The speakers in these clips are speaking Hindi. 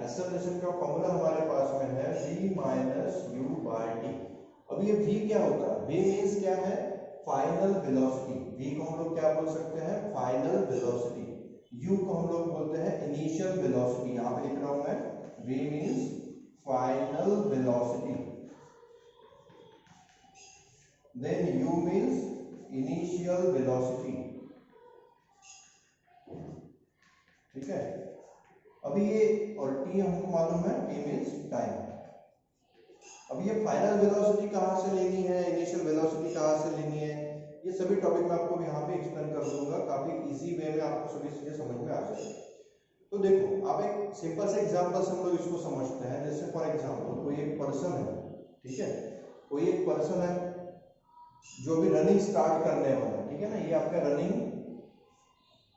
एक्सेलरेशन का फॉर्मूला हमारे पास में है v minus u by t. अब ये v क्या होता है? v मीन्स क्या है? Final velocity. v को हम लोग क्या बोल सकते हैं? Final velocity. u को हम लोग बोलते हैं इनिशियल वेलोसिटी। यहाँ पे लिख रहा हूं मैं, v means final velocity, then u means initial velocity. ठीक है, अभी ये और t हमको मालूम है, t मीन्स टाइम। अब ये फाइनल वेलोसिटी कहाँ से लेनी है, इनिशियल वेलोसिटी कहाँ से लेनी है, ये सभी टॉपिक मैं आपको यहाँ पे एक्सप्लेन कर दूंगा। काफी इजी वे में आपको सभी चीजें समझ में आ जाएगी। तो देखो, आप एक सिंपल से एग्जांपल से हम लोग इसको समझते हैं। जैसे फॉर एग्जांपल कोई एक पर्सन है, ठीक है, कोई एक पर्सन है जो भी रनिंग स्टार्ट करने वाला है, ठीक है ना। ये आपका रनिंग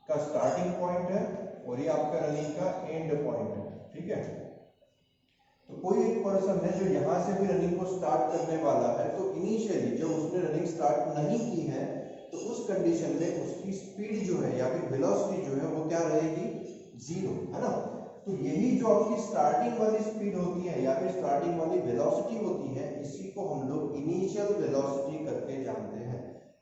का स्टार्टिंग पॉइंट है और ये आपका रनिंग का एंड पॉइंट है, ठीक है। तो कोई एक पर्सन है जो यहाँ से भी रनिंग को स्टार्ट करने वाला है, तो इनिशियली जब उसने रनिंग स्टार्ट नहीं की है तो उस कंडीशन में उसकी स्पीड जो है या फिर वेलोसिटी जो है वो क्या रहेगी? जीरो, है ना। तो यही जो आपकी स्टार्टिंग वाली स्पीड होती है या फिर स्टार्टिंग वाली वेलोसिटी होती है, इसी को हम लोग इनिशियल वेलोसिटी करके जानते हैं,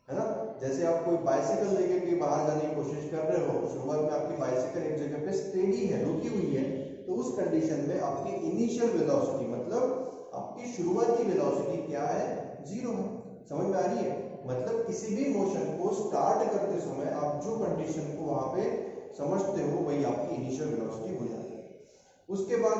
है ना। जैसे आप कोई बाइसिकल लेके कहीं बाहर जाने की कोशिश कर रहे हो, शुरुआत में आपकी बाइसिकल एक जगह पे स्टेडी है, रुकी हुई है, तो उस कंडीशन में आपकी इनिशियल वेलोसिटी मतलब आपकी शुरुआती वेलोसिटी क्या है? जीरो है। समझ में आ रही है? मतलब किसी भी मोशन को स्टार्ट करते समय आप जो कंडीशन को वहां पे समझते हो वही आपकी इनिशियल वेलोसिटी हो जाती है। उसके बाद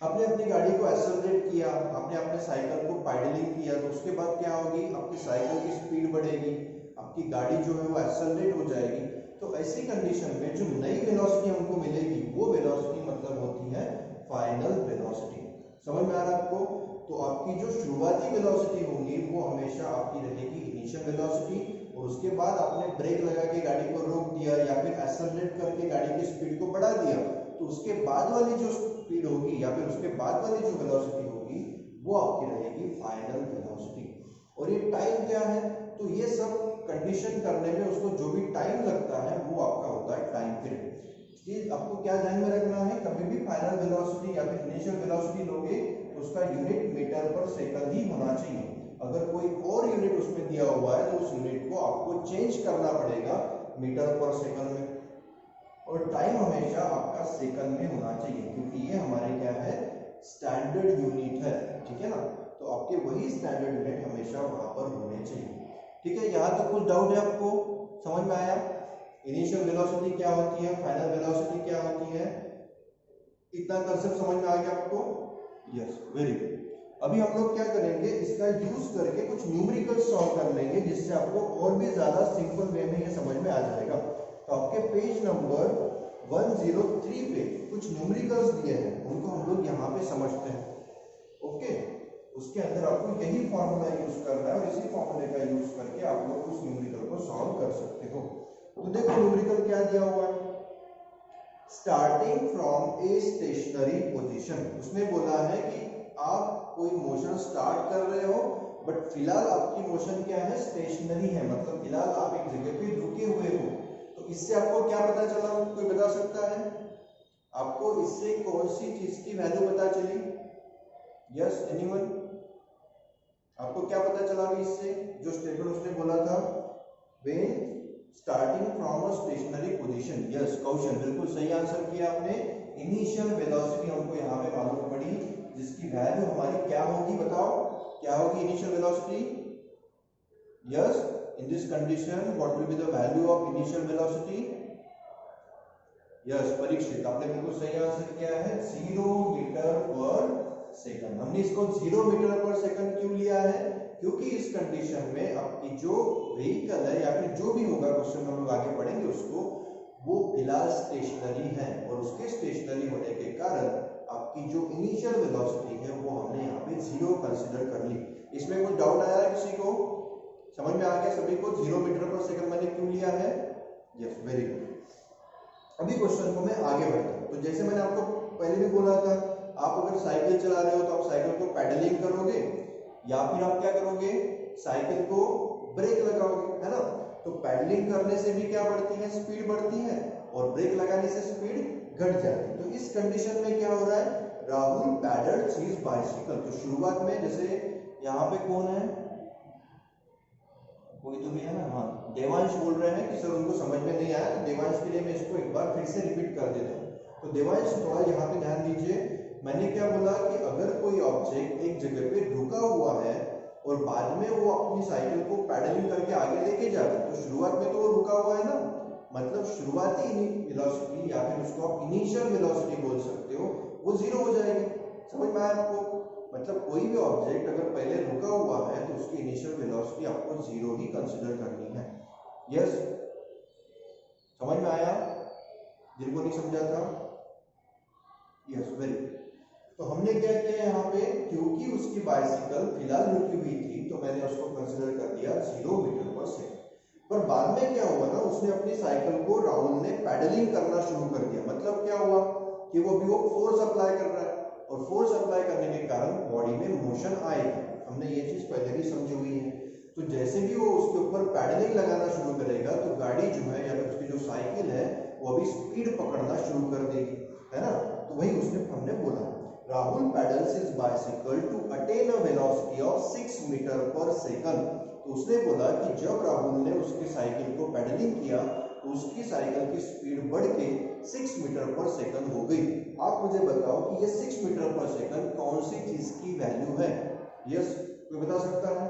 आपने अपनी गाड़ी को एक्सेलरेट किया, आपने अपने साइकिल को पैडलिंग किया, तो उसके बाद क्या होगी? आपकी साइकिल की स्पीड बढ़ेगी, आपकी गाड़ी जो है वो एक्सेलरेट हो जाएगी। तो ऐसी कंडीशन में जो नई वेलोसिटी हमको मिलेगी वो वेलोसिटी मतलब होती है फाइनल वेलोसिटी। समझ में आ रहा है आपको? तो आपकी जो शुरुआती वेलोसिटी होगी वो हमेशा आपकी रहेगी इनिशियल वेलोसिटी, और उसके बाद आपने ब्रेक लगा के गाड़ी को रोक दिया या फिर एक्सेलरेट करके गाड़ी की स्पीड को बढ़ा दिया, तो उसके बाद वाली जो स्पीड होगी या फिर उसके बाद वाली जो वेलोसिटी होगी वो आपकी रहेगी फाइनल वेलोसिटी। और ये टाइम क्या है? तो ये सब कंडीशन करने में उसको जो भी टाइम लगता है वो आपका होता है टाइम पीरियड। ये आपको क्या ध्यान में रखना है? कभी भी फाइनल वेलोसिटी या फिर इनिशियल वेलोसिटी लोगे तो उसका यूनिट मीटर पर सेकंड ही होना चाहिए। अगर कोई और यूनिट उसमें दिया हुआ है तो उस यूनिट को आपको चेंज करना पड़ेगा मीटर पर सेकंड में, और टाइम हमेशा आपका सेकंड में होना चाहिए, क्योंकि ये हमारे क्या है? स्टैंडर्ड यूनिट है, ठीक है ना। तो आपके वही स्टैंडर्ड यूनिट हमेशा वहां पर होने चाहिए, ठीक है। यहाँ तक कुछ डाउट है आपको? समझ में आया? इनिशियल वेलोसिटी क्या होती है, फाइनल वेलोसिटी क्या होती है, इतना कंसेप्ट समझ में आ गया आपको? Yes, very good. अभी हम लोग क्या करेंगे? इसका यूज करके कुछ न्यूमेरिकल सॉल्व कर लेंगे, जिससे आपको और भी ज्यादा सिंपल वे में ये समझ में आ जाएगा। तो आपके पेज नंबर 103 पे कुछ न्यूमेरिकल्स दिए हैं, उनको हम लोग यहाँ पे समझते हैं, ओके। उसके अंदर आपको यही फॉर्मूला यूज करना है और इसी फॉर्मूले का यूज करके आप लोग उस न्यूमेरिकल को सॉल्व कर सकते हो। तो देखो न्यूमेरिकल क्या दिया हुआ है? Starting from a stationary position. उसने बोला है कि आप कोई मोशन स्टार्ट कर रहे हो, बट फिलहाल आपकी मोशन क्या है? स्टेशनरी है, मतलब फिलहाल आप एक जगह पे रुके हुए हो। तो इससे आपको क्या पता चला? कोई बता सकता है? आपको इससे कौन सी चीज की वैल्यू पता चली? Yes, anyone? आपको क्या पता चला अभी इससे? जो स्टेटमेंट उसने बोला था, when starting from a stationary position. Yes Kaushal, बिल्कुल सही आंसर किया आपने। इनिशियल वेलोसिटी हमको यहाँ पे मालूम पड़ी, जिसकी वैल्यू हमारी क्या होगी? बताओ क्या होगी initial velocity? Yes, in this condition what will be the value of initial velocity? Yes Parikshit, आपने बिल्कुल सही आंसर किया है, 0 मीटर पर सेकंड। हमने इसको 0 मीटर पर सेकंड क्यों लिया है? क्योंकि इस कंडीशन में आपकी जो व्हीकल है या फिर जो भी होगा, क्वेश्चन हम लोग आगे पढ़ेंगे उसको, वो फिलहाल स्टेशनरी है, और उसके स्टेशनरी होने के कारण आपकी जो इनिशियल वेलोसिटी है वो हमने यहाँ पे 0 कंसिडर कर ली। इसमें कुछ डाउट आया है किसी को? समझ में आ गया सभी को 0 मीटर पर सेकंड मैंने क्यों लिया है? Yes, very good. अभी क्वेश्चन को मैं आगे बढ़ता हूँ। तो जैसे मैंने आपको पहले भी बोला था, आप अगर साइकिल चला रहे हो तो आप साइकिल को पैडलिंग करोगे या फिर आप क्या करोगे? साइकिल को ब्रेक लगाओगे, है ना। तो पैडलिंग करने से भी क्या बढ़ती है? स्पीड बढ़ती है, और ब्रेक लगाने से स्पीड घट जाती है। तो इस कंडीशन में क्या हो रहा है, राहुल पैडल्स हिज बाइसिकल। तो शुरुआत में जैसे यहाँ पे कौन है, कोई तो भी है ना, हाँ देवांश बोल रहे हैं कि सर उनको समझ में नहीं आया। तो देवांश के लिए मैं इसको एक बार फिर से रिपीट कर देता हूँ। तो देवांश थोड़ा यहाँ पे ध्यान दीजिए, मैंने क्या बोला कि अगर कोई ऑब्जेक्ट एक जगह पे रुका हुआ है और बाद में वो अपनी साइकिल को पैडलिंग करके आगे लेके जा रहा है, तो शुरुआत में तो वो रुका हुआ है ना, मतलब शुरुआती वेलोसिटी या फिर उसको आप इनिशियल वेलोसिटी बोल सकते हो, वो जीरो हो जाएगी। समझ में आया आपको? मतलब कोई भी ऑब्जेक्ट अगर पहले रुका हुआ है तो उसकी इनिशियल वेलोसिटी आपको जीरो ही कंसीडर करनी है। यस, समझ में आया? जिनको नहीं समझा था, यस वेरी। तो हमने क्या किया यहाँ पे, क्योंकि उसकी बाइसिकल फिलहाल रुकी हुई थी तो मैंने उसको कंसीडर कर दिया 0 मीटर पर सेकंड। पर बाद में क्या हुआ ना, उसने अपनी साइकिल को, राहुल ने पैडलिंग करना शुरू कर दिया। मतलब क्या हुआ कि वो अभी वो फोर्स अप्लाई कर रहा है और फोर्स अप्लाई करने के कारण बॉडी में मोशन आएगा। हमने ये चीज पहले भी समझी हुई है। तो जैसे भी वो उसके ऊपर पैडलिंग लगाना शुरू करेगा तो गाड़ी जो है या फिर उसकी जो साइकिल है वो अभी स्पीड पकड़ना शुरू कर देगी, है ना। तो वही उसने हमने बोला, Rahul pedals his bicycle to attain a velocity of 6 metre per second. तो उसने बोला कि जब राहुल ने उसकी साइकिल को पैडलिंग किया तो उसकी साइकिल की स्पीड बढ़ के 6 मीटर पर सेकंड हो गई। आप मुझे बताओ कि ये 6 मीटर पर सेकंड कौन सी चीज की वैल्यू है? यस, कोई बता सकता है?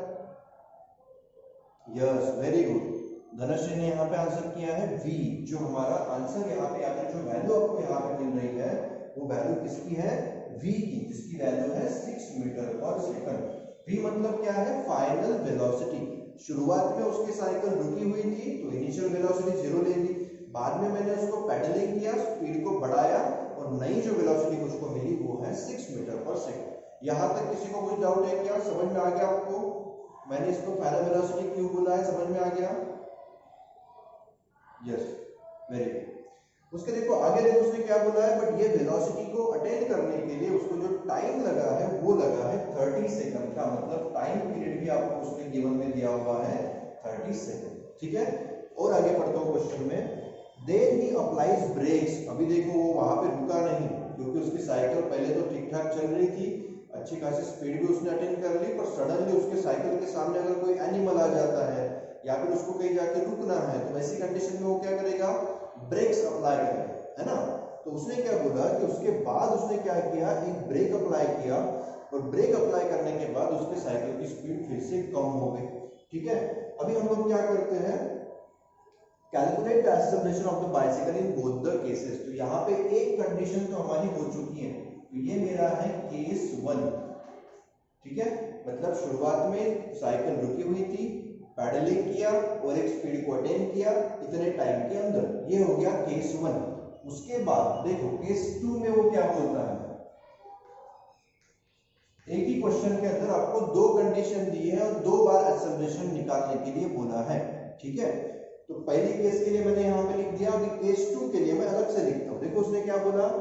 Yes, very good. धनश्री ने यहाँ पे आंसर किया है v। जो हमारा आंसर यहाँ पे या फिर जो वैल्यू आपको यहाँ पे मिल रही है वो वैल्यू किसकी है? v की, जिसकी वैल्यू है 6 मीटर पर सेकंड। v मतलब क्या है? Final velocity. शुरुआत में उसकी साइकिल रुकी हुई थी तो इनिशियल वेलोसिटी 0 ले ली, बाद में मैंने उसको पैडलिंग किया, स्पीड को बढ़ाया और नई जो वेलोसिटी मुझको मिली वो है 6 मीटर पर सेकंड। यहाँ तक किसी को कुछ डाउट है क्या? समझ में आ गया आपको? मैंने इसको फाइनल वेलोसिटी क्यों बोला है, समझ में आ गया? Yes, very good. उसके देखो आगे देखो उसने क्या बोला है, बट ये वेलोसिटी को अटेन करने के लिए उसको जो टाइम लगा है वो लगा है 30 सेकंड का। मतलब टाइम पीरियड भी आपको उसने गिवन में दिया हुआ है 30 सेकंड, ठीक है। और आगे पढ़ता हूँ क्वेश्चन में, देन ही अप्लाइज ब्रेक्स। अभी देखो वो वहां पे रुका नहीं क्योंकि उसकी साइकिल पहले तो ठीक ठाक चल रही थी, अच्छी खासी स्पीड भी उसने अटेन कर ली, पर सडनली उसके साइकिल के सामने अगर कोई एनिमल आ जाता है या फिर उसको कहीं जाके रुकना है तो ऐसी कंडीशन में वो क्या करेगा? ब्रेक्स अप्लाई करेगा, है ना। तो उसने क्या बोला कि उसके बाद उसने क्या किया, एक ब्रेक अप्लाई किया और ब्रेक अप्लाई करने के बाद उसके साइकिल की स्पीड फिर से कम हो गई, ठीक है। अभी हम लोग क्या करते हैं, calculate the acceleration of the bicycle in both the cases. तो यहाँ पे एक कंडीशन तो हमारी हो चुकी है, तो ये मेरा है केस 1, ठीक है। मतलब शुरुआत में साइकिल रुकी हुई थी, पैडलिंग किया और एक स्पीड को अटेन किया इतने टाइम के अंदर, ये हो गया केस 1। उसके बाद देखो केस 2 में वो क्या बोलता है, एक ही क्वेश्चन के अंदर आपको 2 कंडीशन दी है और 2 बार एक्सेलरेशन निकालने के लिए बोला है, ठीक है। तो पहली केस के लिए मैंने यहाँ पे लिख दिया, अभी केस 2 के लिए मैं अलग से लिखता हूँ। देखो उसने क्या बोला,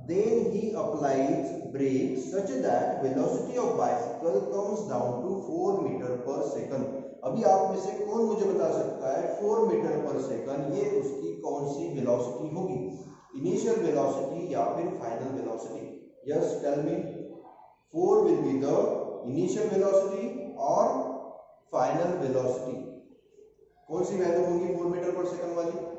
then he applies brakes such that velocity of bicycle comes down to 4 meter per second। अभी आप में से कौन मुझे बता सकता है 4 मीटर पर सेकंड ये उसकी कौन सी वेलोसिटी होगी, इनिशियल वेलोसिटी या फिर final velocity? Yes tell me, 4 will be the initial velocity और फाइनल वेलोसिटी, कौन सी वैल्यू होगी 4 मीटर पर सेकंड वाली?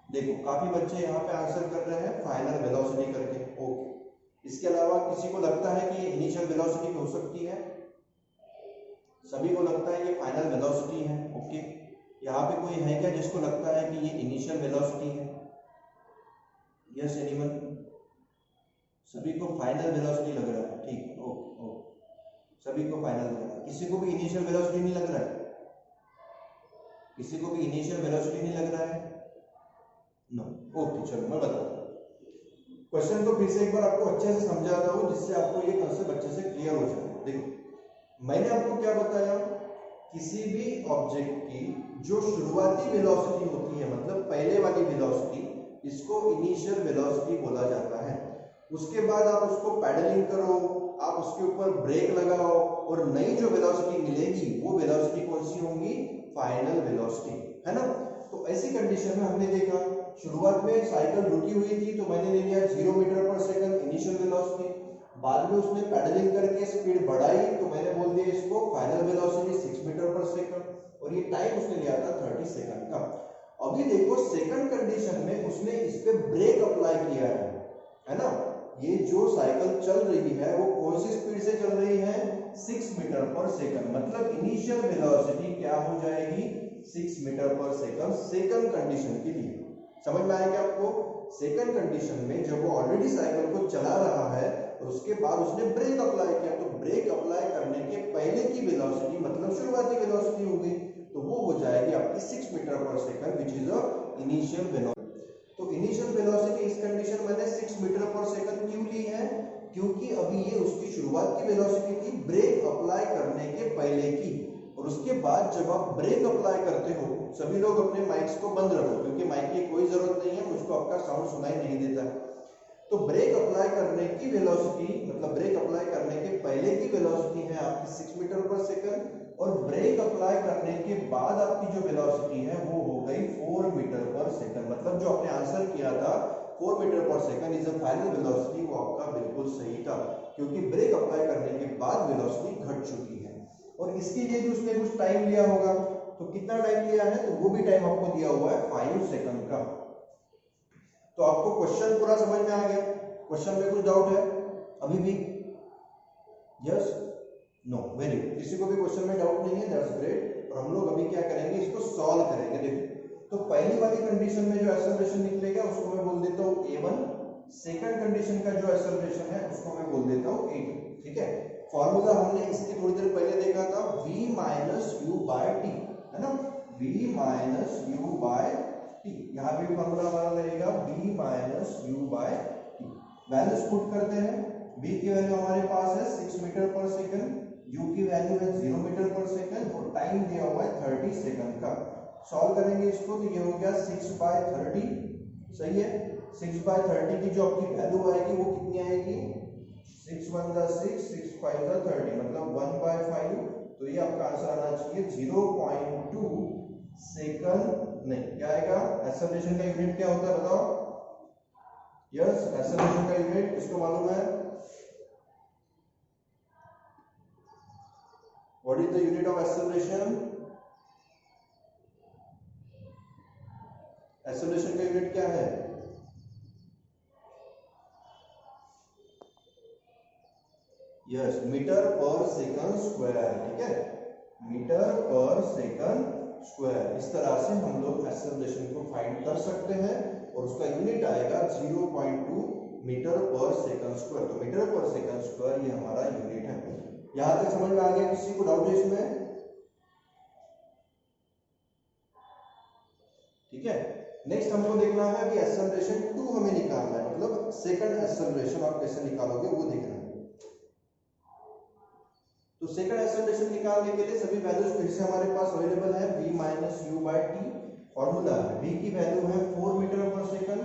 देखो काफी बच्चे यहाँ पे आंसर कर रहे हैं फाइनल वेलोसिटी करके, ओके। इसके अलावा किसी को लगता है कि ये इनिशियल वेलोसिटी हो सकती है? सभी को लगता है ये फाइनल वेलोसिटी है, ओके। यहाँ पे कोई है क्या जिसको लगता है कि ये इनिशियल वेलोसिटी है? Yes anyone? सभी को फाइनल वेलोसिटी लग रहा है, ठीक, ओके ओके, सभी को फाइनल लग रहा है। किसी को भी इनिशियल वेलोसिटी नहीं लग रहा है? किसी को भी इनिशियल वेलोसिटी नहीं लग रहा है? नो, ओके चलो मैं बताता हूँ। क्वेश्चन को फिर से एक बार आपको अच्छे से समझाता हूँ जिससे आपको ये कंसेप्ट अच्छे से क्लियर हो जाए। देखो मैंने आपको क्या बताया, किसी भी ऑब्जेक्ट की जो शुरुआती वेलोसिटी होती है, मतलब पहले वाली वेलोसिटी, इसको इनिशियल वेलोसिटी बोला जाता है। उसके बाद आप उसको पैडलिंग करो, आप उसके ऊपर ब्रेक लगाओ और नई जो वेलोसिटी मिलेगी वो वेलोसिटी कौन सी होगी? फाइनल वेलोसिटी, है ना। तो ऐसी कंडीशन में हमने देखा शुरुआत में साइकिल रुकी हुई थी तो मैंने ले लिया 0 metre per second initial velocity, बाद में उसने पैडलिंग करके स्पीड बढ़ाई तो मैंने बोल दिया इसको final velocity 6 metre per second, और ये टाइम उसने लिया था 30 सेकंड का। अभी देखो सेकंड कंडीशन में उसने इस पे ब्रेक अप्लाई किया है ना। ये जो साइकिल चल रही है वो कौन सी स्पीड से चल रही है, 6 मीटर पर सेकंड, मतलब इनिशियल वेलोसिटी क्या हो जाएगी 6 metre per second second condition के लिए। समझ में आएगा आपको? सेकंड कंडीशन में जब वो ऑलरेडी साइकिल को चला रहा है और उसके बाद उसने ब्रेक अप्लाई किया, तो ब्रेक अप्लाई करने के पहले की वेलोसिटी मतलब शुरुआती वेलोसिटी हो गई, तो वो हो जाएगी आपकी 6 metre per second which is a initial velocity. तो इनिशियल वेलोसिटी इस कंडीशन मैंने 6 मीटर पर सेकंड क्यों ली है, क्योंकि अभी ये उसकी शुरुआत की वेलोसिटी थी ब्रेक अप्लाई करने के पहले की, और उसके बाद जब आप ब्रेक अप्लाई करते हो, सभी लोग अपने माइक्स को बंद रखो क्योंकि माइक की कोई जरूरत नहीं है, मुझको आपका साउंड सुनाई नहीं देता है। तो ब्रेक अप्लाई करने की वेलोसिटी मतलब ब्रेक अप्लाई करने के पहले की वेलोसिटी है आपकी 6 मीटर पर सेकंड, और ब्रेक अप्लाई करने के बाद आपकी जो वेलोसिटी है वो हो गई 4 मीटर पर सेकंड, मतलब जो आपने आंसर किया था 4 metre per second is a final velocity, वो आपका बिल्कुल सही था, क्योंकि ब्रेक अप्लाई करने के बाद वेलोसिटी घट चुकी है। और इसके लिए भी उसने कुछ टाइम लिया होगा, तो कितना टाइम लिया है, तो वो भी टाइम आपको दिया हुआ है 5 सेकंड का। तो आपको क्वेश्चन पूरा समझ में आ गया? क्वेश्चन में कुछ डाउट है अभी भी? Yes, no, very good. किसी को भी क्वेश्चन में डाउट नहीं है, दैट्स ग्रेट। और हम लोग अभी क्या करेंगे, इसको सॉल्व करेंगे। देखो, तो पहली वाली कंडीशन में जो एक्सेलरेशन निकलेगा उसको मैं बोल देता हूँ a1, सेकंड कंडीशन का जो एक्सेलरेशन है उसको मैं बोल देता हूँ a2, ठीक है। फॉर्मूला हमने इसकी थोड़ी देर पहले देखा था, v minus u by t, है ना, v minus u by t. यहाँ पे फॉर्मूला हमारा रहेगा v minus u by t. Values put करते हैं, v की वैल्यू हमारे पास है 6 मीटर पर सेकंड, u की वैल्यू है 0 मीटर पर सेकंड, और टाइम दिया हुआ है 30 सेकंड का। सॉल्व करेंगे इसको तो ये हो गया 6/30, सही है। 6/30 की जो आपकी वैल्यू आएगी वो कितनी आएगी, 6 1 6, 6 5 30, मतलब 1/5। तो ये आपका आंसर आना चाहिए 0.2 सेकंड। नहीं, क्या आएगा, एक्सेलरेशन का यूनिट क्या होता है बताओ? यस, एक्सेलरेशन का यूनिट किसको मालूम है? What is the unit of acceleration? Acceleration का यूनिट क्या है? Yes, metre per second square, ठीक है, मीटर पर सेकंड स्क्वायर। इस तरह से हम लोग एक्सेलरेशन को फाइंड कर सकते हैं, और उसका यूनिट आएगा 0.2 मीटर पर सेकंड स्क्वायर। तो मीटर पर सेकंड स्क्वायर ये हमारा यूनिट है। यहां तक समझ में आ गया? किसी को डाउट है इसमें? ठीक है। नेक्स्ट हमको देखना है कि एक्सेलरेशन 2 हमें निकालना है, मतलब सेकंड एक्सेलरेशन आप कैसे निकालोगे वो देखना है। तो सेकंड एक्सेलरेशन निकालने के लिए सभी वैल्यूज फिर से हमारे पास अवेलेबल है, v minus u by t. Formula है, v की वैल्यू है 4 metre per second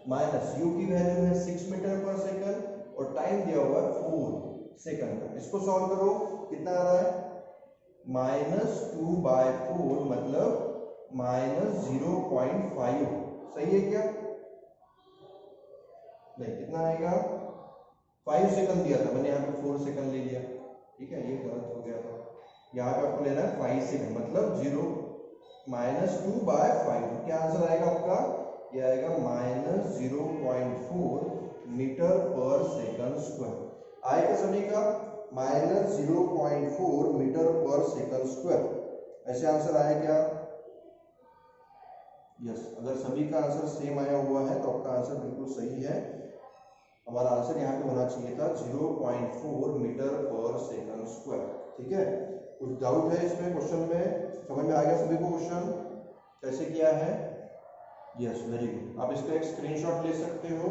minus u की वैल्यू है 6 मीटर पर सेकंड, और टाइम दिया हुआ है 4 सेकंड का। इसको सॉल्व करो, कितना आ रहा है, -2/4, मतलब -0.5, सही है क्या? नहीं, कितना आएगा, 5 सेकंड दिया था मैंने, यहाँ पे 4 सेकंड ले लिया, ठीक है, ये गलत हो गया था। यहाँ पे आपको लेना है 5 सेकंड, मतलब 2/5। क्या आंसर आएगा आपका, ये आएगा -0.4 मीटर पर सेकंड स्क्वायर। आएगा सभी का -0.4 मीटर पर सेकंड स्क्वायर। ऐसे आंसर आया क्या? यस, अगर सभी का आंसर सेम आया हुआ है तो आपका आंसर बिल्कुल सही है। हमारा आंसर यहाँ पे होना चाहिए था 0.4 मीटर पर सेकंड स्क्वायर, ठीक है। कुछ डाउट है इसमें क्वेश्चन में? समझ में आ गया सभी को क्वेश्चन कैसे किया है? Yes, very good. आप इसका एक स्क्रीनशॉट ले सकते हो,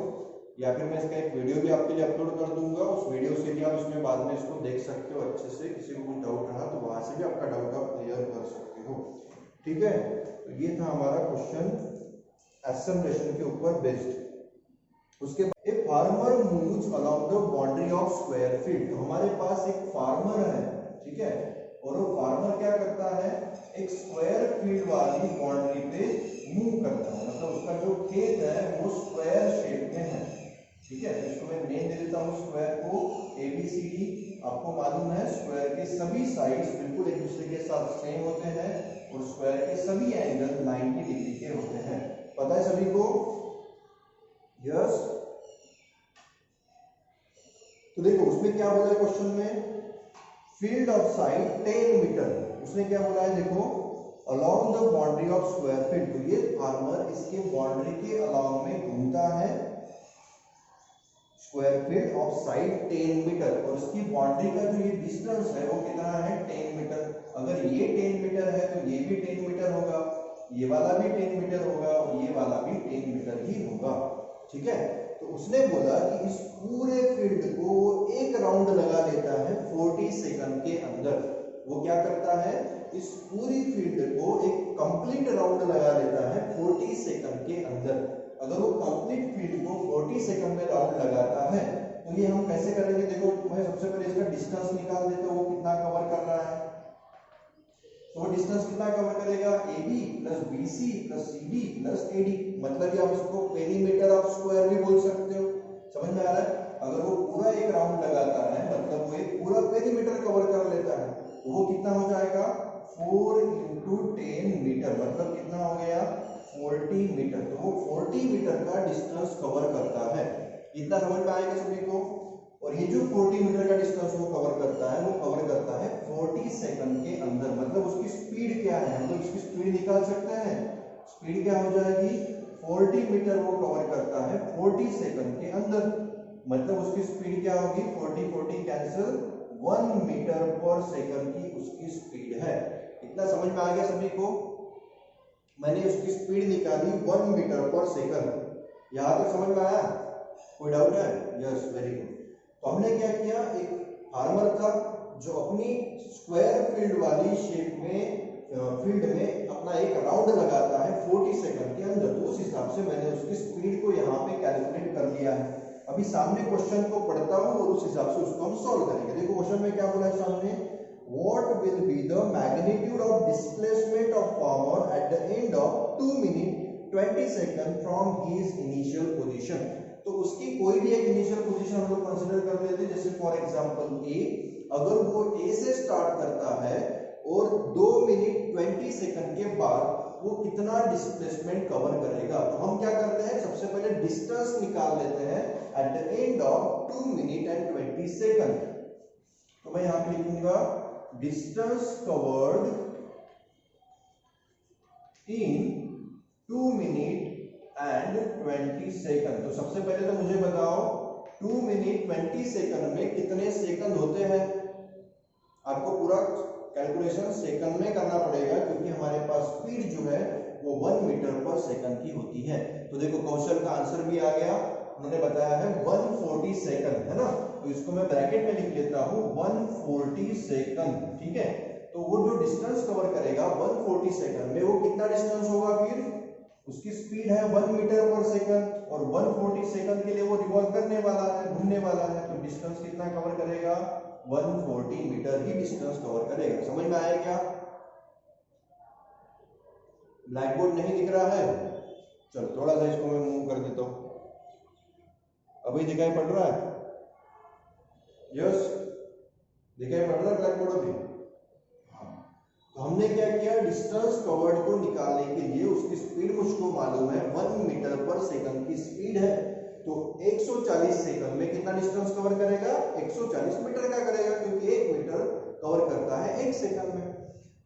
या फिर मैं इसका एक वीडियो भी आपके लिए अपलोड कर दूंगा, उस वीडियो से भी आप इसमें बाद में इसको देख सकते हो अच्छे से। किसी को कुछ डाउट रहा तो वहां से भी आपका डाउट आप क्लियर कर सकते हो, ठीक है। तो ये था हमारा क्वेश्चन एक्सेलरेशन के ऊपर बेस्ड। उसके बाद a farmer moves along the boundary of square field. तो हमारे पास एक फार्मर है, ठीक है, और वो फार्मर क्या करता है, एक स्क्वायर फील्ड वाली बाउंड्री पे मूव करता है, मतलब उसका जो खेत है वो स्क्वायर शेप में है। ठीक है, इसको मैं नेम दे देता हूँ स्क्वायर को ABCD। आपको मालूम है स्क्वायर के सभी साइड्स बिल्कुल एक दूसरे के साथ सेम होते हैं और स्क्वायर के सभी एंगल 90 डिग्री के होते हैं। पता है सभी को? यस। तो देखो उसमें क्या बोला है क्वेश्चन में, फील्ड ऑफ साइड 10 मीटर। उसने क्या बोला है, देखो along the boundary of square field. तो ये फार्मर इसके बाउंड्री के अलोंग में घूमता है square field of side 10 metre, और इसकी बाउंड्री का जो ये डिस्टेंस है वो कितना है 10 मीटर। अगर ये 10 मीटर है तो ये भी 10 मीटर होगा, ये वाला भी 10 मीटर होगा और ये वाला भी 10 मीटर ही होगा। ठीक है, तो उसने बोला कि इस पूरे फील्ड को वो एक राउंड लगा लेता है 40 सेकंड के अंदर। वो क्या करता है, इस पूरी फील्ड को एक कंप्लीट राउंड लगा लेता है 40 सेकंड के अंदर। अगर वो कंप्लीट फील्ड को 40 सेकंड में राउंड लगाता है तो ये हम कैसे करेंगे, देखो मैं सबसे पहले इसका डिस्टेंस निकाल देता हूँ, वो कितना कवर कर रहा है। तो वो डिस्टेंस कितना कवर करेगा, AB plus BC plus CD plus AD। मतलब आप इसको पेरीमीटर ऑफ स्क्वायर भी बोल सकते हो। समझ में आ रहा है? अगर वो पूरा एक राउंड लगाता है मतलब वो एक पूरा पेरीमीटर कवर कर लेता है तो वो कितना हो जाएगा 4 × 10 मीटर, मतलब कितना हो गया 40 मीटर। तो वो 40 मीटर का डिस्टेंस कवर करता है। इतना समझ में आएगा सभी को? और ये जो 40 मीटर का डिस्टेंस वो कवर करता है, वो कवर करता है 40 सेकंड के अंदर। मतलब उसकी स्पीड क्या है, हम लोग इसकी स्पीड निकाल सकते हैं। स्पीड क्या हो जाएगी, 40 मीटर वो कवर करता है 40 सेकंड के अंदर। मतलब उसकी स्पीड क्या होगी, 40 40 कैंसिल, 1 मीटर पर सेकंड की उसकी स्पीड है। इतना समझ में आ गया सभी को? मैंने उसकी स्पीड निकाली 1 मीटर पर सेकंड। यहां तक समझ में आया? कोई डाउट है? Yes, very good. तो हमने क्या किया, एक फार्मर था जो अपनी स्क्वायर फील्ड वाली शेप में फील्ड में अपना एक राउंड लगाता है 40 सेकंड के अंदर। तो उस हिसाब से मैंने उसकी स्पीड को यहाँ पे कैलकुलेट कर लिया है। अभी सामने क्वेश्चन को पढ़ता हूँ और उस हिसाब से उसको हम सॉल्व करेंगे। देखो क्वेश्चन में क्या बोला है सामने, what will be the magnitude of displacement of farmer at the end of 2 minutes 20 seconds from his initial position। तो उसकी कोई भी एक इनिशियल पोजीशन हम लोग कंसीडर कर लेते हैं, जैसे फॉर एग्जांपल A। अगर वो A से स्टार्ट करता है और 2 मिनट 20 सेकंड के बाद वो कितना डिस्प्लेसमेंट कवर करेगा, तो हम क्या करते हैं, सबसे पहले डिस्टेंस निकाल लेते हैं at the end of 2 minute and 20 second. तो मैं यहां पे लिखूंगा distance covered in 2 minute and 20 second. तो सबसे पहले तो मुझे बताओ 2 मिनट 20 सेकंड में कितने सेकंड होते हैं। आपको पूरा कैलकुलेशन सेकंड में करना पड़ेगा क्योंकि हमारे पास स्पीड जो है वो 1 मीटर पर सेकंड की होती है। तो देखो क्वेश्चन का आंसर भी आ गया, उन्होंने बताया है 140 सेकंड, है ना। तो इसको मैं ब्रैकेट में लिख लेता हूं 140 सेकंड। ठीक है, तो वो जो डिस्टेंस कवर करेगा 140 सेकंड में, वो कितना डिस्टेंस होगा, फिर उसकी स्पीड है 1 मीटर पर सेकंड और 140 सेकंड के लिए वो रिवॉल्व करने वाला है, घूमने वाला है। तो डिस्टेंस कितना कवर करेगा, 140 मीटर ही डिस्टेंस कवर करेगा। समझ में आया क्या? ब्लैक बोर्ड नहीं दिख रहा है? चलो थोड़ा सा इसको मैं मूव कर देता हूं। अभी दिखाई पड़ रहा है? यस, दिखाई पड़ रहा है ब्लैक बोर्ड अभी? तो हमने क्या किया, डिस्टेंस कवर्ड को निकालने के लिए उसकी स्पीड मुझको मालूम है 1 मीटर पर सेकंड की स्पीड है। तो 140 सेकंड में कितना डिस्टेंस कवर करेगा, 140 मीटर का करेगा, क्योंकि 1 मीटर कवर करता है 1 सेकंड में।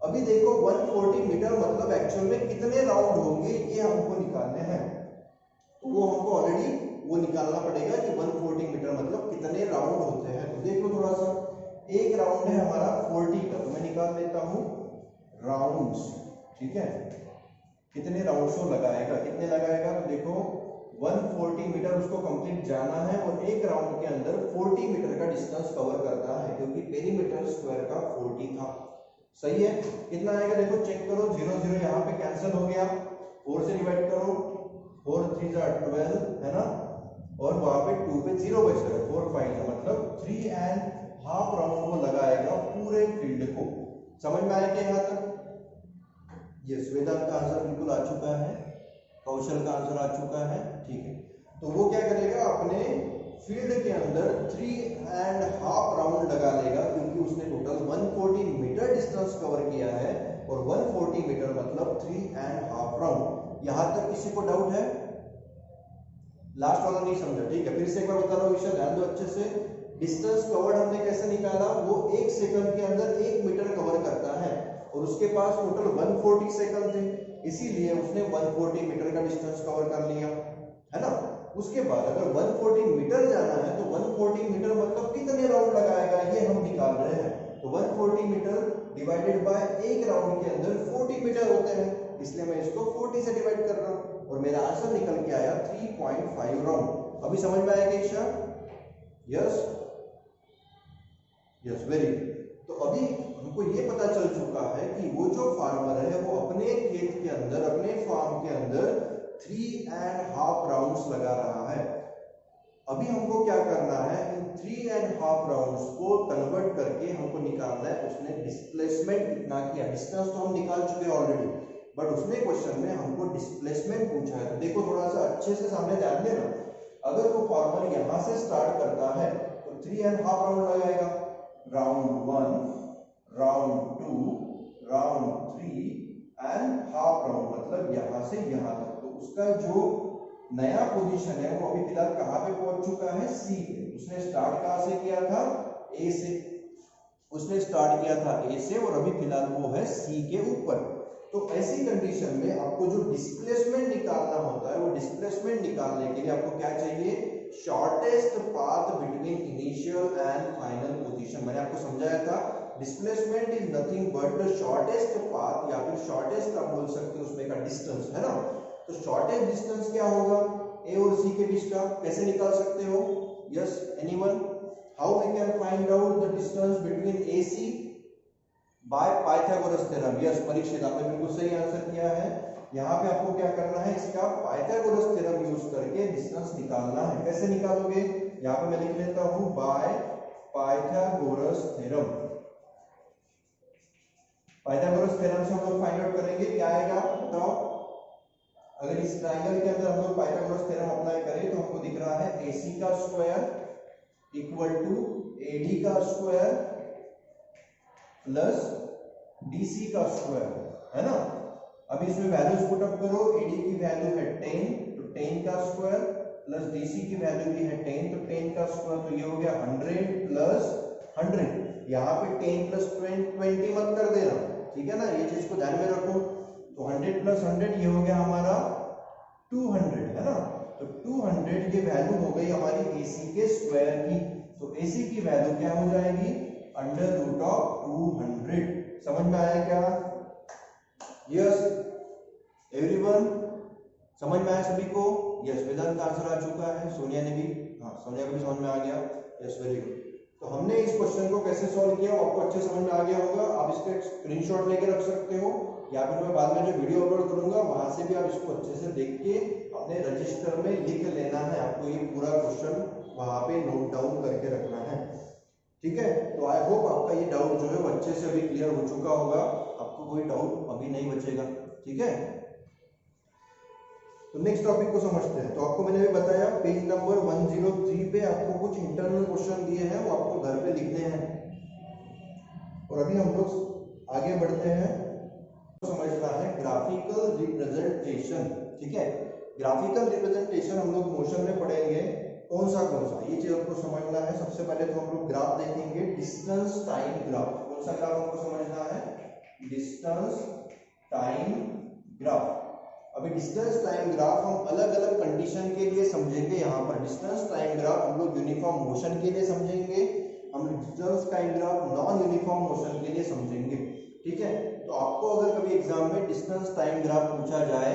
अभी देखो 140 मीटर मतलब एक्चुअल में कितने राउंड होंगे ये हमको निकालने हैं। तो वो हमको ऑलरेडी वो निकालना पड़ेगा कि 140 मीटर मतलब कितने राउंड होते हैं। तो देख लो थोड़ा सा, एक राउंड है हमारा 40 का, तो मैं निकाल लेता हूं राउंड्स। ठीक है, कितने राउंड्स वो लगाएगा, कितने लगाएगा, तो देखो 140 मीटर उसको कंप्लीट जाना है और एक राउंड के अंदर 40 मीटर का डिस्टेंस कवर करता है, क्योंकि पेरीमीटर स्क्वायर का 40 था। सही है, कितना आएगा देखो, चेक करो, 0 0 यहाँ पे कैंसिल हो गया, 4 से डिवाइड करो, 4 3 12 है ना, और वहां पे 2 पे 0 बच गया, 4 5 का मतलब 3.5 राउंड वो लगाएगा पूरे फील्ड को। समझ में आया क्या यहाँ तक? यस, वेदांत का आंसर बिल्कुल आ चुका है। कौशल का आंसर आ चुका है, ठीक है। तो वो क्या करेगा, अपने फील्ड के अंदर 3.5 राउंड लगा लेगा, क्योंकि उसने टोटल 140 मीटर डिस्टेंस कवर किया है, और 140 मीटर मतलब 3.5 राउंड। यहां तक किसी को डाउट है? लास्ट वाला नहीं समझा, ठीक है। फिर से एक बार बता रहा हूँ, विषय ध्यान दो अच्छे से। डिस्टेंस कवर्ड हमने कैसे निकाला, वो 1 सेकंड के अंदर 1 मीटर कवर करता है, और उसके पास टोटल 140 सेकंड थे, इसीलिए उसने 140 मीटर का डिस्टेंस कवर कर लिया, है ना। उसके बाद अगर 140 मीटर जाना है तो 140 मीटर मतलब कितने राउंड लगाएगा, ये हम निकाल रहे हैं। तो 140 मीटर डिवाइडेड बाय एक राउंड के अंदर 40 मीटर होते हैं, इसलिए मैं इसको 40 से डिवाइड कर रहा हूं, और मेरा आंसर निकल के आया 3.5 राउंड। अभी समझ में आया क्या Isha? Yes yes, very good. तो अभी हमको ये पता चल चुका है कि वो जो फार्मर है वो अपने खेत के अंदर, अपने फार्म के अंदर 3.5 राउंड्स लगा रहा है। अभी हमको क्या करना है, इन 3.5 राउंड्स को कन्वर्ट करके हमको निकालना है उसने डिस्प्लेसमेंट कितना किया। डिस्टेंस तो हम निकाल चुके हैं ऑलरेडी, बट उसने क्वेश्चन में हमको डिस्प्लेसमेंट पूछा है। तो देखो थोड़ा सा अच्छे से सामने ध्यान देना, अगर वो फार्मर यहां से स्टार्ट करता है तो 3.5 राउंड लगाएगा, round 1, round 2, round 3 and half round, मतलब यहां से यहां तक। तो उसका जो नया पोजीशन है वो अभी फिलहाल कहां पे पहुंच चुका है, सी पे। उसने स्टार्ट कहां से किया था, ए से। उसने स्टार्ट किया था ए से, और अभी फिलहाल वो है सी के ऊपर। तो ऐसी कंडीशन में आपको जो डिस्प्लेसमेंट निकालना होता है, वो डिस्प्लेसमेंट निकालने के लिए आपको क्या चाहिए, shortest path between initial and final position. मैंने आपको समझाया था displacement is nothing but the shortest path, या फिर शॉर्टेस्ट आप बोल सकते हो उसमें का डिस्टेंस, है ना। तो शॉर्टेस्ट डिस्टेंस क्या होगा, ए और सी के बीच का, कैसे निकाल सकते हो? Yes, anyone? How we can find out the distance between A C by Pythagoras theorem? Yes Parikshit, आपने बिल्कुल सही आंसर किया है। यहाँ पे आपको क्या करना है, इसका पाइथागोरस थ्योरम यूज करके डिस्टेंस निकालना है। कैसे निकालोगे, यहाँ पे मैं लिख लेता हूं, bye Pythagoras theorem. Pythagoras theorem से हम लोग फाइंड आउट करेंगे क्या आएगा, बताओ। अगर इस ट्रायंगल के अंदर हम लोग पाइथागोरस थ्योरम अप्लाई करें तो हमको दिख रहा है AC का स्क्वायर इक्वल टू AD का स्क्वायर प्लस DC का स्क्वायर, है ना। अब इसमें वैल्यूज पुट अप करो, AD की वैल्यू है 10, तो 10 का स्क्वायर प्लस DC की वैल्यू भी है 10, तो 10 का स्क्वायर, तो ये हो गया 100 प्लस 100। यहाँ पे 10 प्लस 20 मत कर देना, ठीक है ना, ये चीज को ध्यान में रखो। तो 100 प्लस 100 ये हो गया हमारा 200, है ना। तो 200 ये वैल्यू हो गई हमारी AC के स्क्वायर की। तो AC की वैल्यू क्या हो जाएगी, अंडर रूट ऑफ 200। समझ में आया क्या? यस एवरीवन, समझ में आया सभी को? यस, वेदांत का आंसर आ चुका है, सोनिया ने भी, हाँ सोनिया को भी समझ में आ गया। Yes very good. तो हमने इस क्वेश्चन को कैसे सॉल्व किया वो आपको अच्छे समझ में आ गया होगा। आप इसका स्क्रीनशॉट लेके रख सकते हो, या फिर मैं बाद में जो वीडियो अपलोड करूंगा वहां से भी आप इसको अच्छे से देख के अपने रजिस्टर में लिख लेना है। आपको ये पूरा क्वेश्चन वहां पे नोट डाउन करके रखना है, ठीक है। तो आई होप आपका ये डाउट जो है वो अच्छे से अभी क्लियर हो चुका होगा, आपको कोई डाउट अभी नहीं बचेगा, ठीक है। तो नेक्स्ट टॉपिक को समझते हैं। तो आपको मैंने भी बताया पेज नंबर 103 पे आपको कुछ इंटरनल क्वेश्चन दिए हैं, वो आपको घर पे लिखने हैं। और अभी हम लोग आगे बढ़ते हैं, समझना है ग्राफिकल रिप्रेजेंटेशन, ठीक है। ग्राफिकल रिप्रेजेंटेशन हम लोग मोशन में पढ़ेंगे, कौन सा ये चीज आपको समझना है। सबसे पहले तो हम लोग ग्राफ देखेंगे, डिस्टेंस टाइम ग्राफ। कौन सा ग्राफ हमको समझना है, डिस्टेंस टाइम ग्राफ। अभी डिस्टेंस टाइम ग्राफ हम अलग अलग कंडीशन के लिए समझेंगे। यहाँ पर डिस्टेंस टाइम ग्राफ हम लोग यूनिफॉर्म मोशन के लिए समझेंगे, हम distance time graph non uniform motion के लिए समझेंगे, ठीक है। तो आपको अगर कभी एग्जाम में डिस्टेंस टाइम ग्राफ पूछा जाए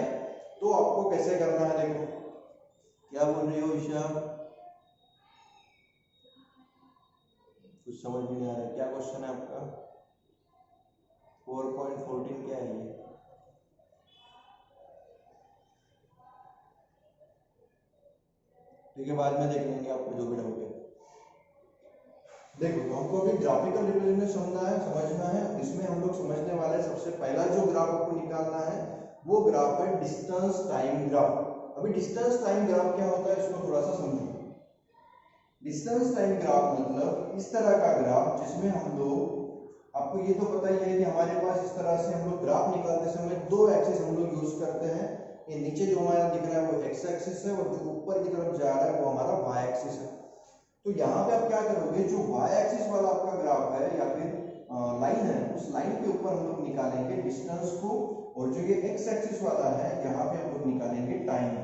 तो आपको कैसे करना है, देखो क्या बोल रही हो ईशा, कुछ समझ में नहीं आ रहा है, क्या क्वेश्चन है आपका? 4.14 क्या है ये? ठीक है, बाद में देख लेंगे, आपको जो भी डाउट है। देखो तो हमको अभी ग्राफिकल रिप्रेजेंटेशन समझना है। इसमें हम लोग समझने वाले सबसे पहला जो ग्राफ आपको निकालना है वो ग्राफ है डिस्टेंस टाइम ग्राफ। अभी डिस्टेंस टाइम ग्राफ क्या होता है इसको थोड़ा सा समझो। डिस्टेंस टाइम ग्राफ मतलब इस तरह का ग्राफ जिसमें हम लोग, आपको ये तो पता ही है कि हमारे पास इस तरह से हम लोग ग्राफ निकालते समय दो एक्सिस हम लोग यूज करते हैं। ये नीचे जो हमारा दिख रहा है वो एक्स एक्सिस है और जो ऊपर की तरफ जा रहा है वो हमारा वाई एक्सिस है। तो यहाँ पे आप क्या करोगे, जो वाई एक्सिस वाला आपका ग्राफ है या फिर लाइन है, उस लाइन के ऊपर हम लोग निकालेंगे डिस्टेंस को, और जो ये एक्स एक्सिस वाला है यहाँ पे हम लोग निकालेंगे टाइम।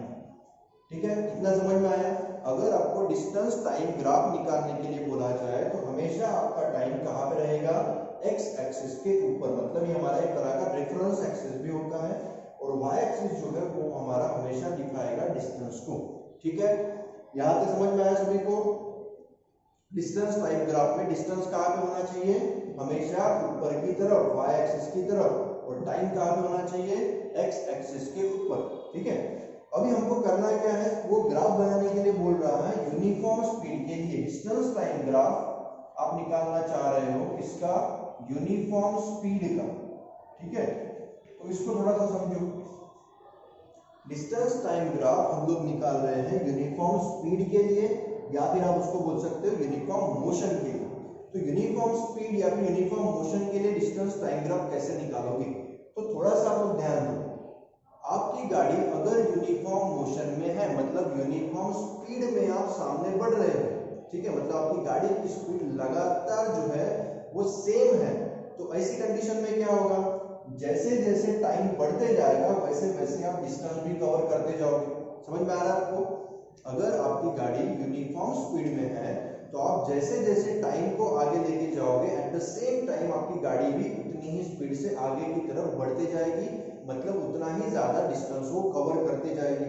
ठीक है, कितना समझ में आया? अगर आपको डिस्टेंस टाइम ग्राफ निकालने के लिए बोला जाए तो हमेशा आपका टाइम कहाँ पे रहेगा, एक्स एक्सिस के ऊपर। मतलब ये हमारा एक तरह का रेफरेंस एक्सिस भी होता है, और वाई एक्सिस जो है वो हमारा हमेशा दिखाएगा डिस्टेंस को। ठीक है, यहाँ तक समझ में आया सभी को? डिस्टेंस टाइम ग्राफ में डिस्टेंस कहाँ पे होना चाहिए, हमेशा ऊपर की तरफ वाई एक्सिस की तरफ, और टाइम कहाँ पे होना चाहिए, एक्स एक्सिस के ऊपर। ठीक है, अभी हमको करना क्या है, वो ग्राफ बनाने के लिए बोल रहा है यूनिफॉर्म स्पीड के लिए डिस्टेंस टाइम ग्राफ आप निकालना चाह रहे हो, किसका, यूनिफॉर्म स्पीड का। ठीक है, तो इसको थोड़ा सा समझो। डिस्टेंस टाइम ग्राफ हम लोग निकाल रहे हैं यूनिफॉर्म स्पीड के लिए, या फिर आप उसको बोल सकते हो यूनिफॉर्म मोशन के लिए। तो यूनिफॉर्म स्पीड या फिर यूनिफॉर्म मोशन के लिए डिस्टेंस टाइम ग्राफ कैसे निकालोगे, तो थोड़ा सा आप लोग ध्यान दो। आपकी गाड़ी अगर यूनिफॉर्म मोशन में है, मतलब यूनिफॉर्म स्पीड में आप सामने बढ़ रहे हो, ठीक है, मतलब आपकी गाड़ी की स्पीड लगातार जो है वो सेम है, तो ऐसी कंडीशन में क्या होगा, जैसे जैसे टाइम बढ़ते जाएगा वैसे वैसे आप डिस्टेंस भी कवर करते जाओगे। समझ में आ रहा है आपको? अगर आपकी गाड़ी यूनिफॉर्म स्पीड में है तो आप जैसे जैसे टाइम को आगे लेके जाओगे, एट द सेम टाइम आपकी गाड़ी भी उतनी ही स्पीड से आगे की तरफ बढ़ते जाएगी, मतलब उतना ही ज्यादा डिस्टेंस वो कवर करते जाएगी,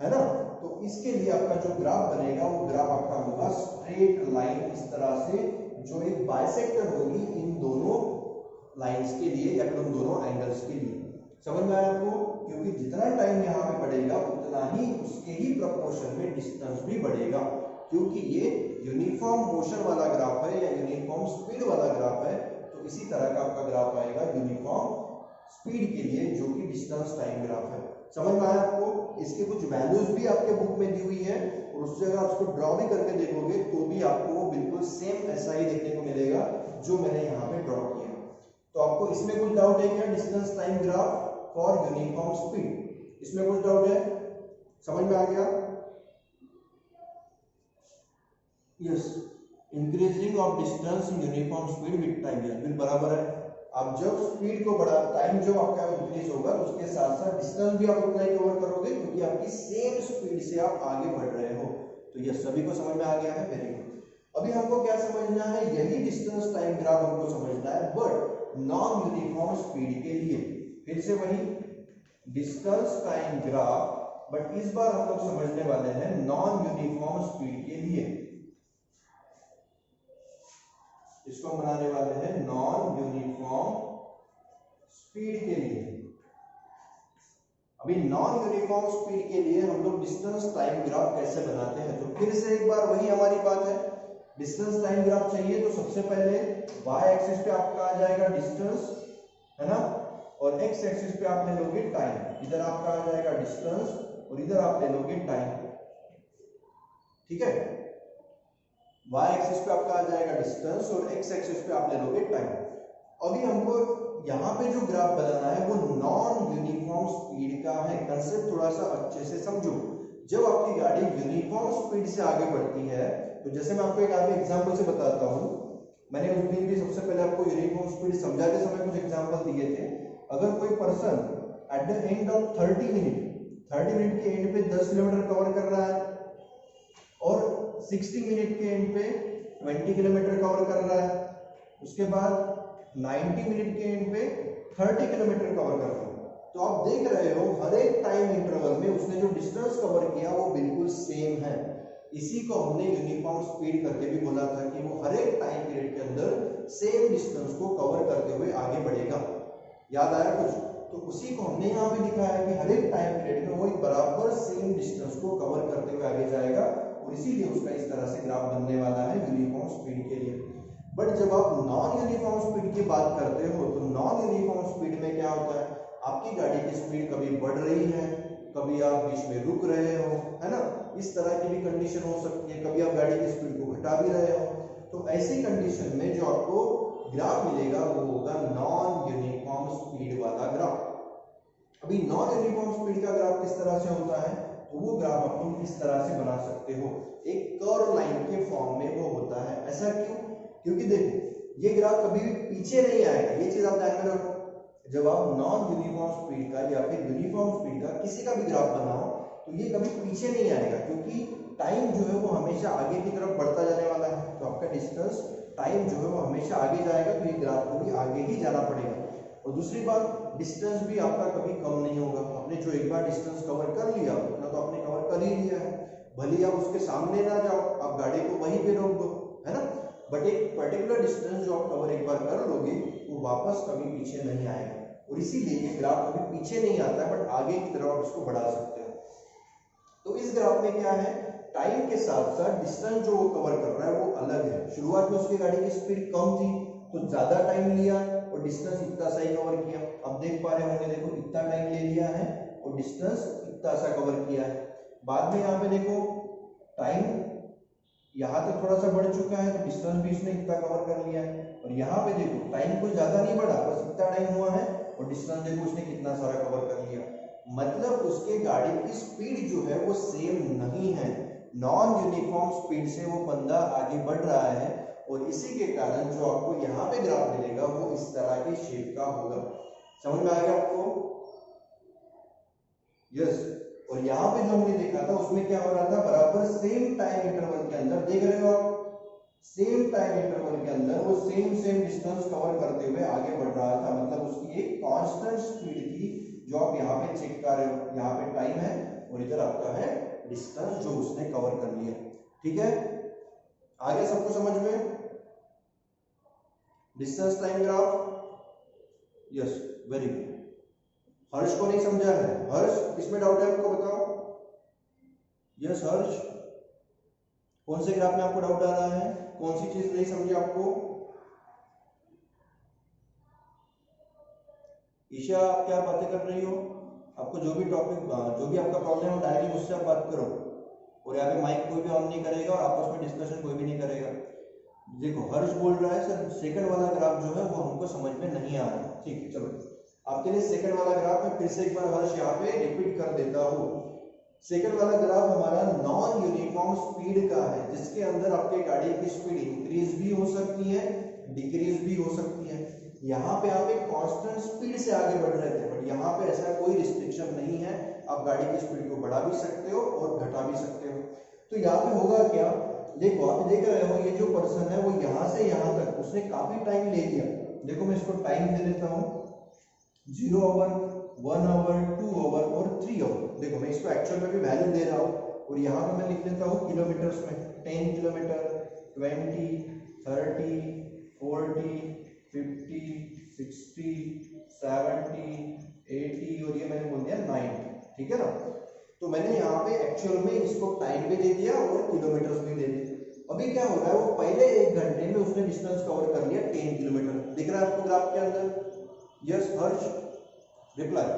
है ना। तो इसके लिए आपका जो ग्राफ बनेगा वो ग्राफ आपका होगा स्ट्रेट लाइन, इस तरह से, जो एक बाइसेक्टर होगी इन दोनों लाइंस के लिए या फिर उन दोनों एंगल्स के लिए। समझ में आया आपको? क्योंकि जितना टाइम यहाँ पे बढ़ेगा उतना ही उसके ही प्रोपोर्शन में डिस्टेंस भी बढ़ेगा, क्योंकि ये यूनिफॉर्म मोशन वाला ग्राफ है या यूनिफॉर्म स्पीड वाला ग्राफ है। तो इसी तरह का आपका ग्राफ आएगा यूनिफॉर्म स्पीड के लिए, जो कि डिस्टेंस टाइम ग्राफ है। समझ में आया आपको? इसके कुछ वैल्यूज भी आपके बुक में दी हुई है, और उस जगह आप उसको ड्रॉ भी करके देखोगे तो भी आपको बिल्कुल सेम ऐसा ही देखने को मिलेगा जो मैंने यहाँ पे ड्रॉ किया। तो आपको इसमें कुछ डाउट है क्या, distance time graph for uniform speed, इसमें कुछ डाउट है? समझ में आ गया? Yes, increasing of distance in uniform speed with time, yes बिल्कुल बराबर है। आप जब स्पीड को बढ़ा, टाइम जो आपका इंक्रीज होगा उसके साथ साथ डिस्टेंस भी आप उतना ही कवर करोगे, क्योंकि आपकी सेम स्पीड से आप आगे बढ़ रहे हो। तो ये सभी को समझ में आ गया है, वेरी गुड। अभी हमको क्या समझना है, यही डिस्टेंस टाइम ग्राफ हमको समझना है, बट नॉन यूनिफॉर्म स्पीड के लिए। फिर से वही डिस्टेंस टाइम ग्राफ, बट इस बार हम लोग समझने वाले हैं नॉन यूनिफॉर्म स्पीड के लिए। इसको हम बनाने वाले हैं नॉन यूनिफॉर्म स्पीड के लिए। अभी नॉन यूनिफॉर्म स्पीड के लिए हम लोग डिस्टेंस टाइम ग्राफ कैसे बनाते हैं, तो फिर से एक बार वही हमारी बात है। डिस्टेंस टाइम ग्राफ चाहिए तो सबसे पहले वाई एक्सिस पे आपका आ जाएगा डिस्टेंस, है ना, और एक्स एक्सिस पे आप ले लोगे टाइम। इधर आपका आ जाएगा डिस्टेंस और इधर आप ले लोगे टाइम। ठीक है, वाई एक्सिस पे आपका आ जाएगा डिस्टेंस और एक्स एक्सिस पे आप ले लोगे टाइम। अभी हमको यहाँ पे जो ग्राफ बनाना है वो नॉन यूनिफॉर्म स्पीड का है। कंसेप्ट थोड़ा सा अच्छे से समझो। जब आपकी गाड़ी यूनिफॉर्म स्पीड से आगे बढ़ती है, तो जैसे मैं आपको एक आगे एग्जांपल से बताता हूँ, मैंने उस दिन भी सबसे पहले आपको यूनिफॉर्म स्पीड समझाते समय कुछ एग्जांपल दिए थे। अगर कोई person at the end of 30 minute के एंड पे 10 किलोमीटर कवर कर रहा है और 60 मिनट के एंड पे 20 किलोमीटर कवर कर रहा है, उसके बाद 90 मिनट के एंड पे 30 किलोमीटर कवर कर रहा है, तो आप देख रहे हो हर एक टाइम इंटरवल में उसने जो डिस्टेंस कवर किया वो बिल्कुल सेम है। इसी को हमने यूनिफॉर्म स्पीड करके भी बोला था कि वो हर एक टाइम पीरियड के अंदर सेम डिस्टेंस को कवर करते हुए आगे बढ़ेगा। याद आया कुछ? तो उसी को हमने यहाँ पे दिखाया कि हर एक टाइम पीरियड में वो एक बराबर सेम डिस्टेंस को कवर करते हुए आगे जाएगा, और इसीलिए उसका इस तरह से ग्राफ बनने वाला है यूनिफॉर्म स्पीड के लिए। बट जब आप नॉन यूनिफॉर्म स्पीड की बात करते हो तो नॉन यूनिफॉर्म स्पीड में क्या होता है, आपकी गाड़ी की स्पीड कभी बढ़ रही है, कभी आप बीच में रुक रहे हो, है ना, इस तरह की भी कंडीशन हो सकती है, कभी आप गाड़ी की स्पीड को घटा भी रहे हो। तो ऐसी कंडीशन में जो आपको ग्राफ मिलेगा वो होगा नॉन यूनिफॉर्म स्पीड वाला ग्राफ। अभी नॉन यूनिफॉर्म स्पीड का ग्राफ किस तरह से होता है, तो वो ग्राफ आप तुम इस तरह से बना सकते हो, एक कर्व लाइन के फॉर्म में वो होता है। ऐसा क्यों? क्योंकि देखो ये ग्राफ कभी भी पीछे नहीं आएगा, ये चीज आप ध्यान में रखो। जब आप नॉन यूनिफॉर्म स्पीड का या फिर यूनिफॉर्म स्पीड का किसी का भी ग्राफ बनाओ तो ये कभी पीछे नहीं आएगा, क्योंकि टाइम जो है वो हमेशा आगे की तरफ बढ़ता जाने वाला है। तो आपका डिस्टेंस टाइम जो है वो हमेशा आगे जाएगा, तो ये ग्राफ को भी आगे ही जाना पड़ेगा। और दूसरी बात, डिस्टेंस भी आपका कभी कम नहीं होगा। आपने जो एक बार डिस्टेंस कवर कर लिया उतना तो आपने कवर कर ही लिया है, भले आप उसके सामने ना जाओ, आप गाड़ी को वहीं पे रोक दो, है ना, बट एक पर्टिकुलर डिस्टेंस जो आप कवर एक बार कर लोगे वो वापस कभी पीछे नहीं आएगा। और इसीलिए ये ग्राफ कभी पीछे नहीं आता है, बट आगे की तरफ आप इसको बढ़ा सकते हो। तो इस ग्राफ में क्या है, टाइम के साथ साथ डिस्टेंस जो वो कवर कर रहा है वो अलग है। शुरुआत में उसकी गाड़ी की स्पीड कम थी तो ज्यादा टाइम लिया और डिस्टेंस इतना सा ही कवर किया। अब देख पा रहे होंगे, देखो इतना टाइम ले लिया है और डिस्टेंस इतना सा कवर किया है। बाद में यहाँ पे देखो टाइम यहाँ तक थोड़ा सा बढ़ चुका है तो डिस्टेंस भी इसने इतना कवर कर लिया है। और यहाँ पे देखो टाइम कुछ ज्यादा नहीं बढ़ा, बस इतना टाइम हुआ है और डिस्टेंस देखो उसने कितना सारा कवर कर लिया। मतलब उसके गाड़ी की स्पीड जो है वो सेम नहीं है, नॉन यूनिफॉर्म स्पीड से वो बंदा आगे बढ़ रहा है। और इसी के कारण जो आपको यहाँ पे ग्राफ मिलेगा वो इस तरह के शेप का होगा। समझ में आ गया आपको? यस। और यहाँ पे जो हमने देखा था उसमें क्या हो रहा था, बराबर सेम टाइम इंटरवल के अंदर, देख रहे हो आप, सेम टाइम इंटरवल के अंदर वो सेम डिस्टेंस कवर करते हुए आगे बढ़ रहा था। मतलब उसकी एक कांस्टेंट स्पीड थी जो आप यहाँ पे चेक कर रहे हो। यहाँ पे टाइम है और इधर आपका है डिस्टेंस जो उसने कवर कर लिया। ठीक है, आगे सबको समझ में? Distance time graph, yes, very good. Harsh को नहीं समझा है? हर्ष, इसमें डाउट है आपको, बताओ। यस हर्ष, कौन से ग्राफ में आपको डाउट आ रहा है, कौन सी चीज नहीं समझी आपको? ईशा, आप क्या बातें कर रही हो? आपको जो भी टॉपिक, जो भी आपका प्रॉब्लम है डायरेक्टली मुझसे आप बात करो। और यहाँ पे माइक कोई भी ऑन नहीं करेगा और आपस में डिस्कशन कोई भी नहीं करेगा। देखो हर्ष बोल रहा है सर सेकंड वाला ग्राफ जो है वो हमको समझ में नहीं आ रहा। ठीक है, चलो आपके लिए सेकंड वाला ग्राफ मैं फिर से एक बार हर्ष यहाँ पे रिपीट कर देता हूँ। सेकंड वाला ग्राफ हमारा नॉन यूनिफॉर्म स्पीड का है, जिसके अंदर आपके गाड़ी की स्पीड इंक्रीज भी हो सकती है, डिक्रीज भी हो सकती है। यहाँ पे आप एक कांस्टेंट स्पीड से आगे बढ़ रहे थे, बट यहाँ पे ऐसा कोई रिस्ट्रिक्शन नहीं है, आप गाड़ी की स्पीड को बढ़ा भी सकते हो और घटा भी सकते हो। तो यहाँ पे होगा क्या, देखो आप देख रहे हो ये जो पर्सन है वो यहाँ से यहाँ तक उसने काफी टाइम ले लिया। देखो मैं इसको टाइम दे देता हूँ 0 आवर, 1 आवर, 2 आवर और 3 आवर। देखो मैं इसको एक्चुअल में भी वैल्यू दे रहा हूँ और यहाँ पे मैं लिख देता हूँ किलोमीटर्स में, 10 किलोमीटर, 20, 30, 40, 50, 60, 70, 80 और ये मैंने बोल दिया 90। ठीक है ना, तो मैंने यहाँ पे एक्चुअल में इसको टाइम भी दे दिया और किलोमीटर्स भी दे दिए। अभी क्या हो रहा है, वो पहले 1 घंटे में उसने डिस्टेंस कवर कर लिया 10 किलोमीटर। दिख रहा है आपको ग्राफ के अंदर? यस हर्ष, रिप्लाई।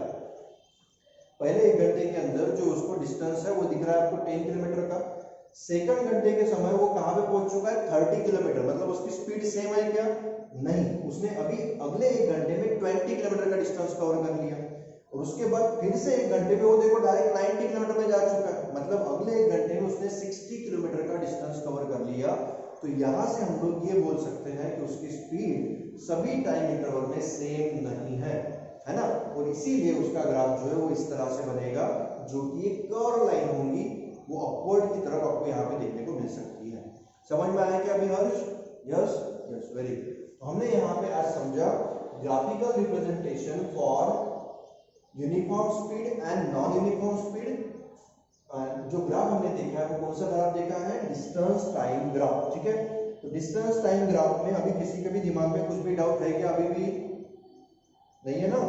पहले 1 घंटे के अंदर जो उसको डिस्टेंस है वो दिख रहा है आपको 10 किलोमीटर का। सेकंड घंटे के समय वो कहां पे पहुंच चुका है, 30 किलोमीटर। मतलब उसकी स्पीड सेम है क्या? नहीं, उसने अभी अगले 1 घंटे में 20 किलोमीटर का डिस्टेंस कवर कर लिया। और उसके बाद फिर से 1 घंटे में वो देखो डायरेक्ट 90 किलोमीटर में जा चुका है। मतलब अगले 1 घंटे में उसने 60 किलोमीटर का डिस्टेंस कवर कर लिया। तो यहां से हम लोग ये बोल सकते हैं कि उसकी स्पीड सभी टाइम इंटरवल में सेम नहीं है ना। और इसीलिए उसका ग्राफ जो है वो इस तरह से बनेगा, जो कि एक कर्व लाइन होगी, वो अपवर्ड की तरफ आपको यहाँ पे देखने को मिल सकती है। समझ में आया क्या अभी Harsh? Yes yes, very good. तो हमने यहाँ पे आज समझा graphical representation for uniform speed and non uniform speed. जो ग्राफ हमने देखा है वो कौन सा ग्राफ देखा है, डिस्टेंस टाइम ग्राफ। ठीक है, तो डिस्टेंस टाइम ग्राफ में अभी किसी के भी दिमाग में कुछ भी डाउट है क्या? अभी भी नहीं है ना?